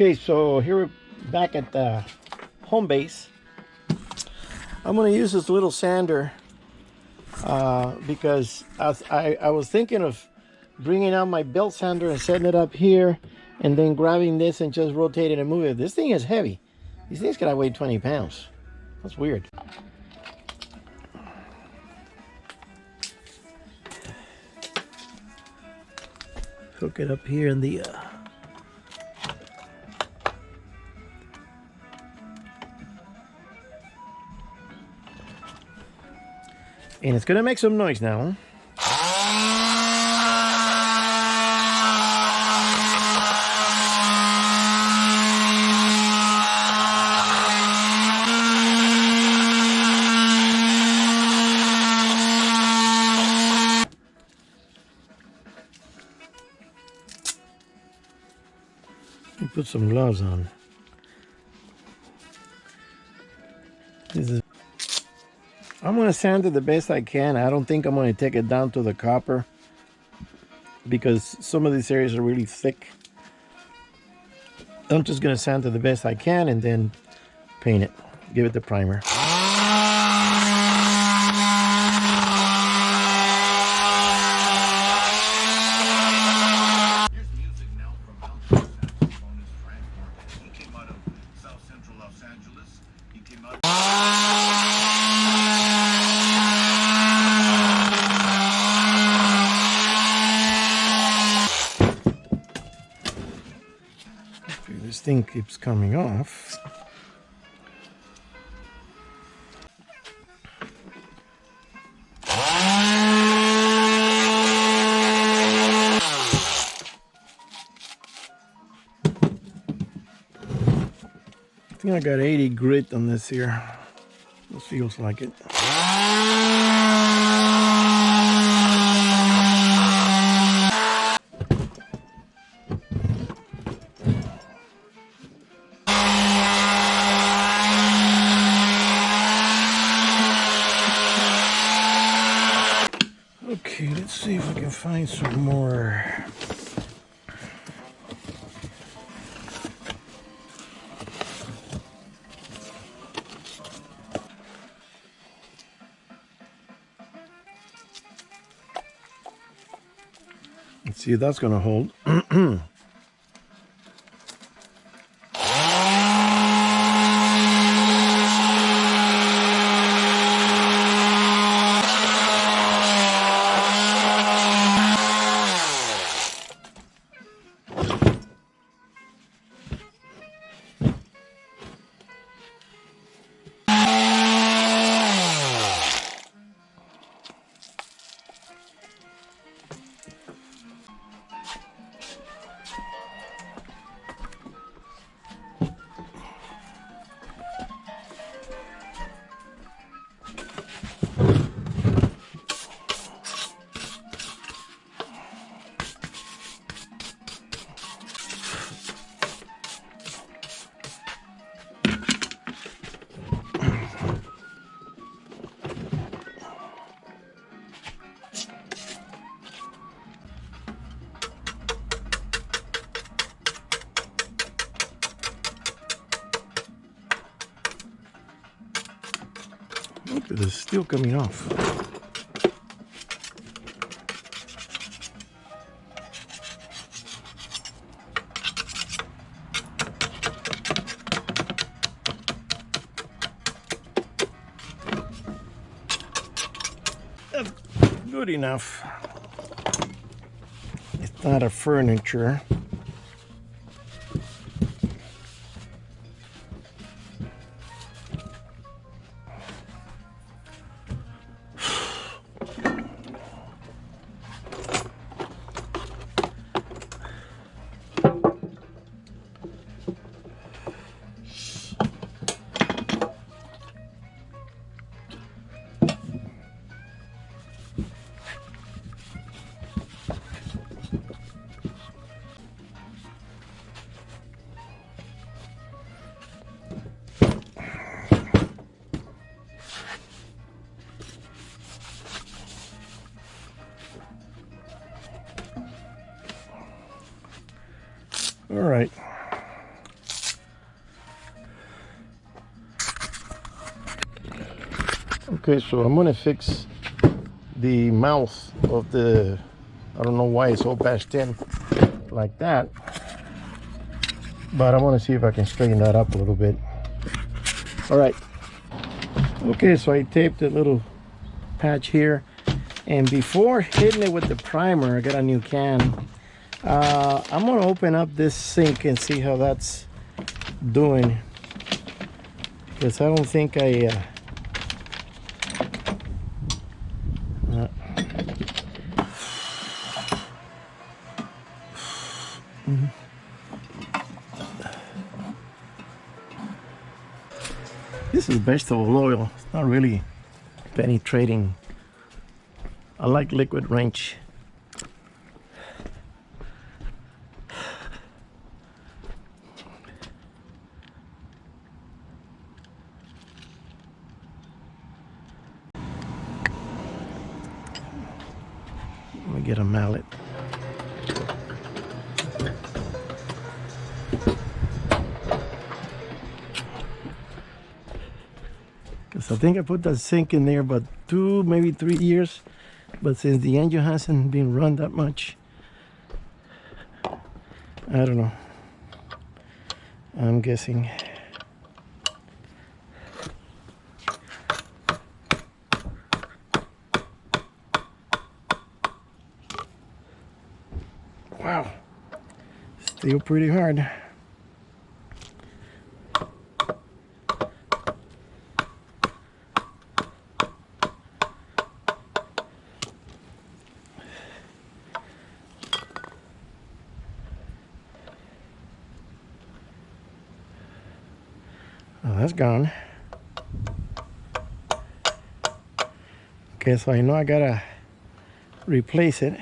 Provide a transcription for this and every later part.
Okay, so here we're back at the home base. I'm going to use this little sander because I was thinking of bringing out my belt sander and setting it up here and then grabbing this and just rotating and moving it. This thing is heavy. These things gotta weigh 20 pounds. That's weird. Hook it up here in the and it's gonna make some noise now. Put some gloves on. I'm going to sand it the best I can. I don't think I'm going to take it down to the copper because some of these areas are really thick. I'm just going to sand it the best I can and then paint it. Give it the primer. This thing keeps coming off. I think I got 80 grit on this here. This feels like it. Okay, let's see if we can find some more. Let's see if that's going to hold. Look at the steel coming off. That's good enough. It's not a furniture. Okay, so I'm gonna fix the mouth of the, I don't know why it's all bashed in like that, but I want to see if I can straighten that up a little bit. All right. Okay, so I taped a little patch here, and before hitting it with the primer, I got a new can. I'm gonna open up this sink and see how that's doing, because I don't think this is vegetable oil. It's not really penetrating. I like liquid wrench. Let me get a mallet. Because I think I put that sink in there about 2, maybe 3 years. But since the engine hasn't been run that much, I don't know. I'm guessing. Wow, still pretty hard. Oh, that's gone. Okay, so I know I gotta replace it.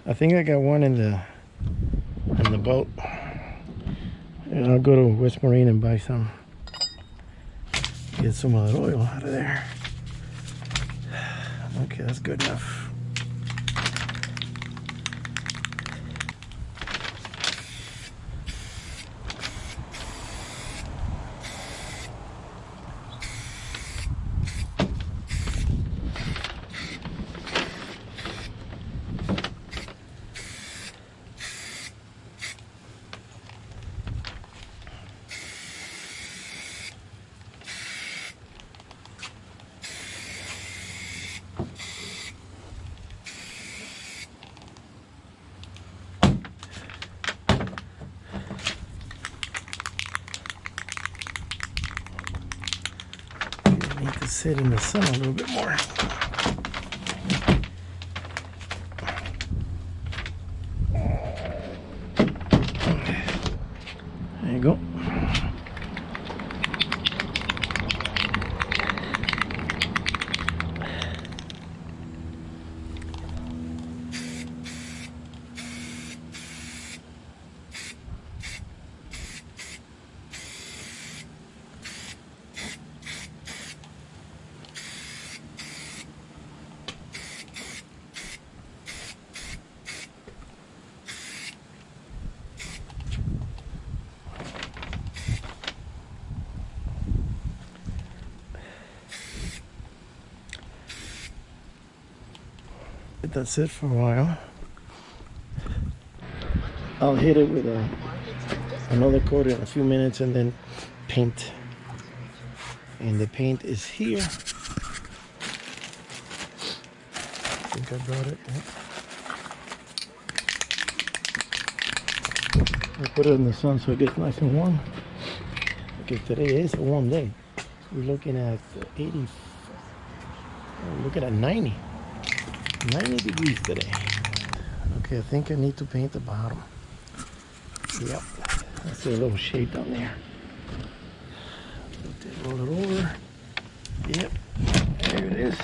I think I got one in the boat. And I'll go to West Marine and buy some. Get some of that oil out of there. Okay, that's good enough. Need to sit in the sun a little bit more. There you go. That's it for a while. I'll hit it with another coat in a few minutes and then paint. And the paint is here. I think I brought it. Yeah. I put it in the sun so it gets nice and warm. Okay, today is a warm day. We're looking at 80. We're looking at 90 degrees today. Okay, I think I need to paint the bottom. Yep, that's a little shade down there. Roll it over. Yep, there it is.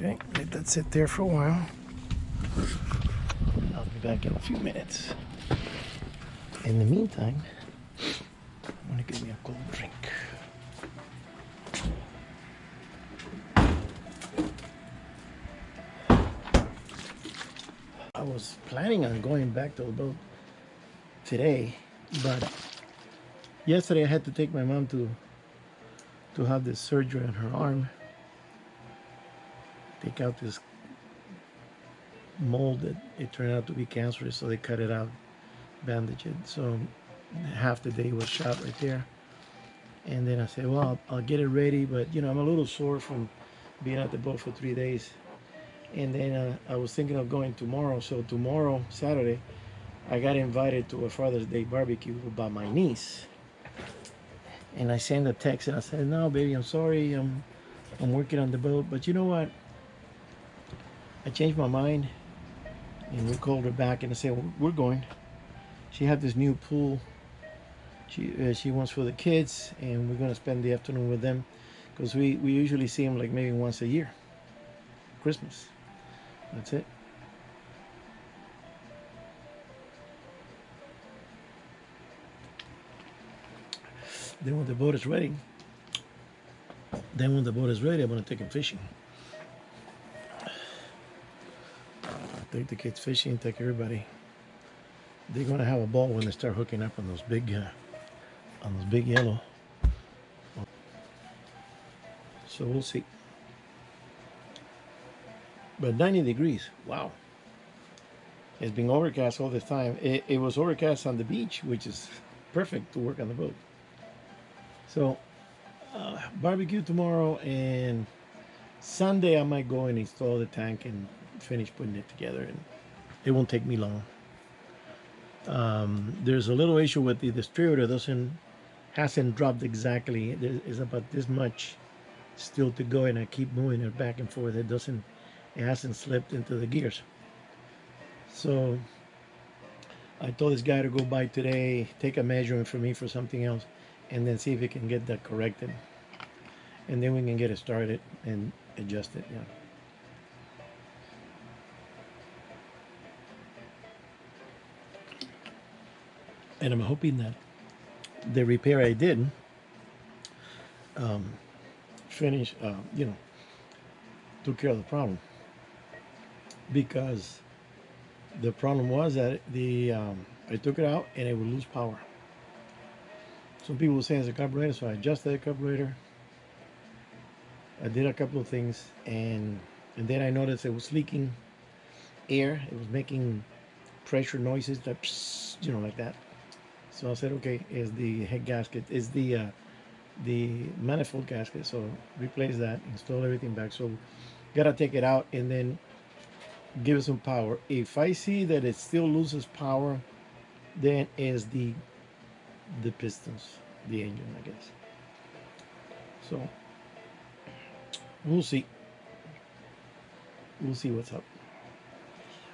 Okay, let that sit there for a while. I'll be back in a few minutes. In the meantime, I'm gonna get me a cold drink. I was planning on going back to the boat today, but yesterday I had to take my mom to have this surgery on her arm. Take out this mold that it turned out to be cancerous, so they cut it out, bandage it. So half the day was shot right there. And then I said, well, I'll get it ready, but you know, I'm a little sore from being at the boat for 3 days. And then I was thinking of going tomorrow. So tomorrow, Saturday, I got invited to a Father's Day barbecue by my niece. And I sent a text and I said, no, baby, I'm sorry. I'm working on the boat. But you know what? I changed my mind. And we called her back and I said, well, we're going. She had this new pool. She wants for the kids. And we're going to spend the afternoon with them. Because we usually see them like maybe once a year. Christmas. That's it. Then when the boat is ready, I'm going to take them fishing. Take the kids fishing, take everybody. They're going to have a ball when they start hooking up on those big yellow. So we'll see. But 90 degrees, wow. It's been overcast all the time. It was overcast on the beach, which is perfect to work on the boat. So, barbecue tomorrow, and Sunday I might go and install the tank and finish putting it together, and it won't take me long. There's a little issue with the distributor. Hasn't dropped exactly. There is about this much still to go, and I keep moving it back and forth. It hasn't slipped into the gears. So I told this guy to go by today, take a measurement for me for something else, and then see if he can get that corrected. And then we can get it started and adjust it, yeah. And I'm hoping that the repair I did took care of the problem. Because the problem was that I took it out and it would lose power. Some people were saying it's a carburetor, so I adjusted the carburetor. I did a couple of things, and then I noticed it was leaking air. It was making pressure noises, like, like that. So I said, okay, is the head gasket, is the manifold gasket. So replace that, install everything back. So gotta take it out and then give it some power. If I see that it still loses power, then is the pistons, the engine, I guess. So we'll see. We'll see what's up.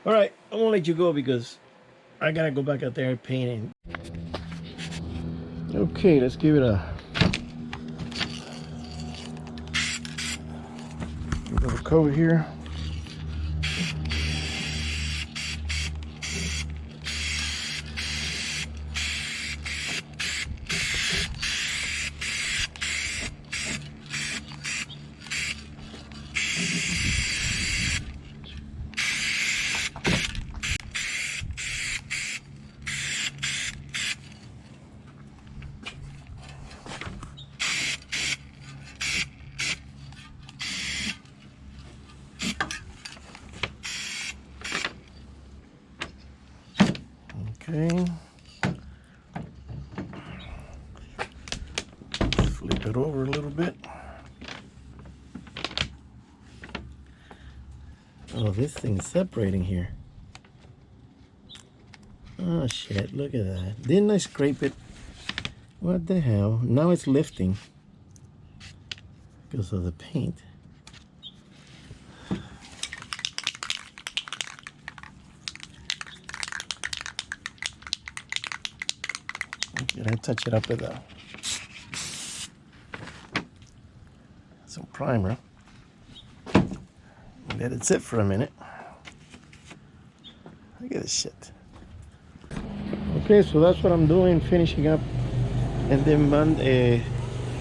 All right, I'm gonna let you go because I gotta go back out there painting. Okay, let's give it a little coat here. Okay. Flip it over a little bit. Oh, this thing's separating here. Oh shit, look at that. Didn't I scrape it? What the hell? Now it's lifting because of the paint. Did I touch it up with some primer? Let it sit for a minute. Look at this shit. Okay, so that's what I'm doing, finishing up. And then Monday,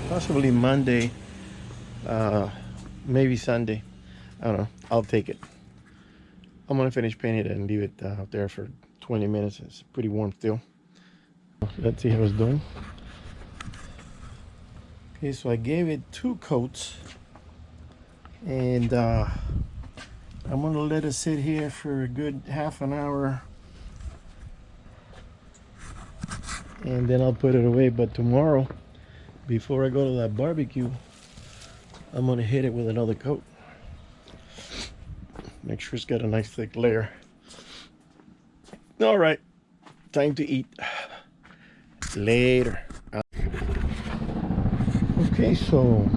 possibly Monday, maybe Sunday. I don't know. I'll take it. I'm gonna finish painting it and leave it out there for 20 minutes. It's pretty warm still. Let's see how it's doing. Okay, so I gave it 2 coats, and I'm gonna let it sit here for a good half an hour, and then I'll put it away. But tomorrow, before I go to that barbecue, I'm gonna hit it with another coat. Make sure it's got a nice thick layer. All right, time to eat. Later. Okay, so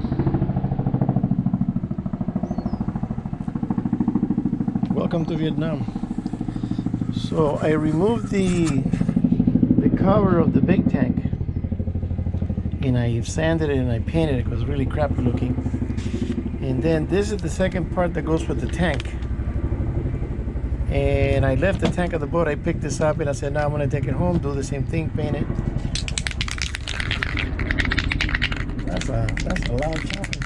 welcome to Vietnam. So I removed the cover of the big tank, and I sanded it and I painted it. It was really crappy looking. And then this is the second part that goes with the tank. And I left the tank of the boat. I picked this up and I said, now I'm gonna take it home, do the same thing, paint it. That's a lot of chopping.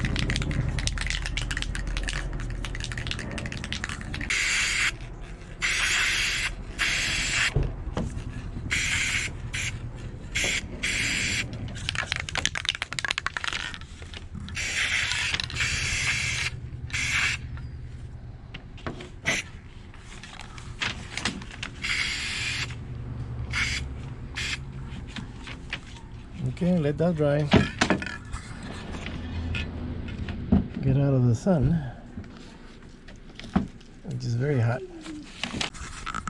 Okay, let that dry. Get out of the sun, which is very hot.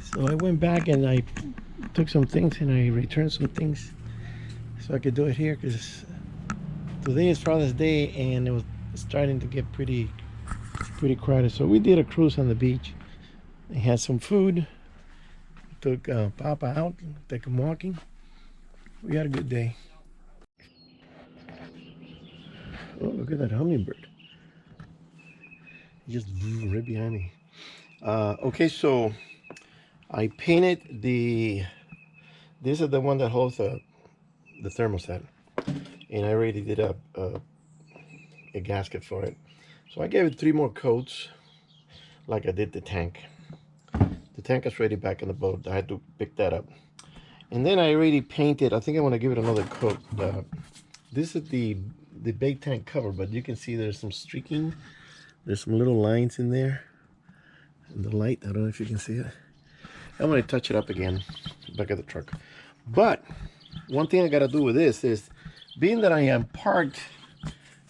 So I went back and I took some things and I returned some things so I could do it here, because today is Father's Day and it was starting to get pretty crowded. So we did a cruise on the beach. We had some food. Took Papa out, took him walking. We had a good day. Oh, look at that hummingbird. Just right behind me. Okay, so I painted this is the one that holds the thermostat, and I already did a gasket for it. So I gave it 3 more coats, like I did the tank. The tank is already back in the boat. I had to pick that up, and then I already painted. I think I want to give it another coat. This is the big tank cover, but you can see there's some streaking. There's some little lines in there. And the light, I don't know if you can see it. I'm going to touch it up again back at the truck. But one thing I got to do with this is, being that I am parked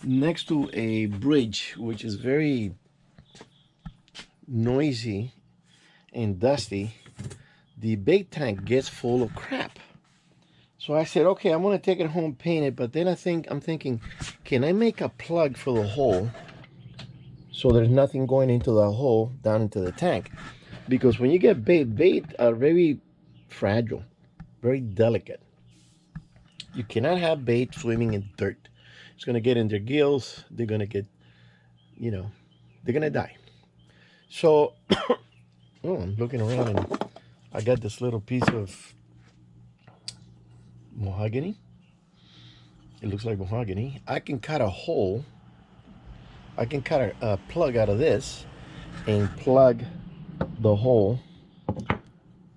next to a bridge, which is very noisy and dusty, the bait tank gets full of crap. So I said, okay, I'm going to take it home, paint it. But then I'm thinking, can I make a plug for the hole so there's nothing going into the hole down into the tank? Because when you get bait are very fragile, very delicate. You cannot have bait swimming in dirt. It's going to get in their gills. They're going to get, you know, they're going to die. So I'm looking around and I got this little piece of mahogany. It looks like mahogany. I can cut a hole. I can cut a plug out of this and plug the hole,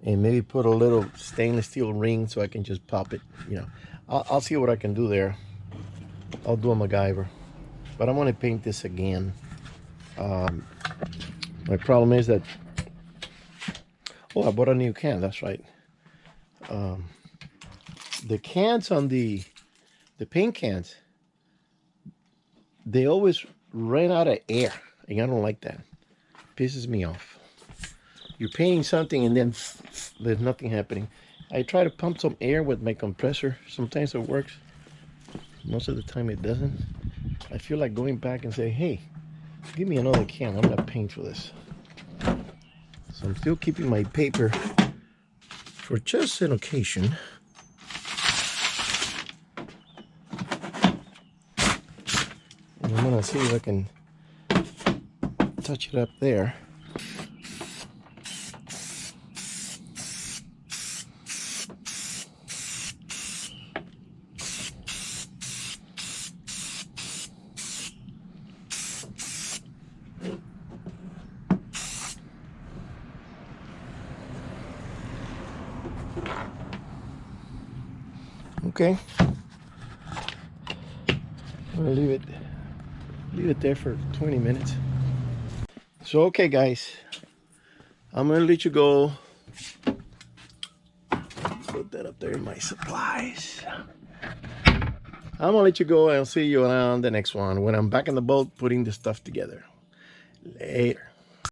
and maybe put a little stainless steel ring so I can just pop it. You know, I'll see what I can do there. I'll do a MacGyver, but I'm going to paint this again. My problem is that, oh, I bought a new can. That's right. The cans on the paint cans, they always ran out of air, and I don't like that. Pisses me off. You're painting something and then there's nothing happening. I try to pump some air with my compressor. Sometimes it works. Most of the time it doesn't. I feel like going back and say, hey, give me another can. I'm gonna paint for this. So I'm still keeping my paper for just an occasion. And I'm gonna see if I can touch it up there. Okay, I'm gonna leave it there for 20 minutes. So okay guys, I'm gonna let you go. Put that up there in my supplies. I'm gonna let you go and I'll see you on the next one when I'm back in the boat putting the stuff together. Later.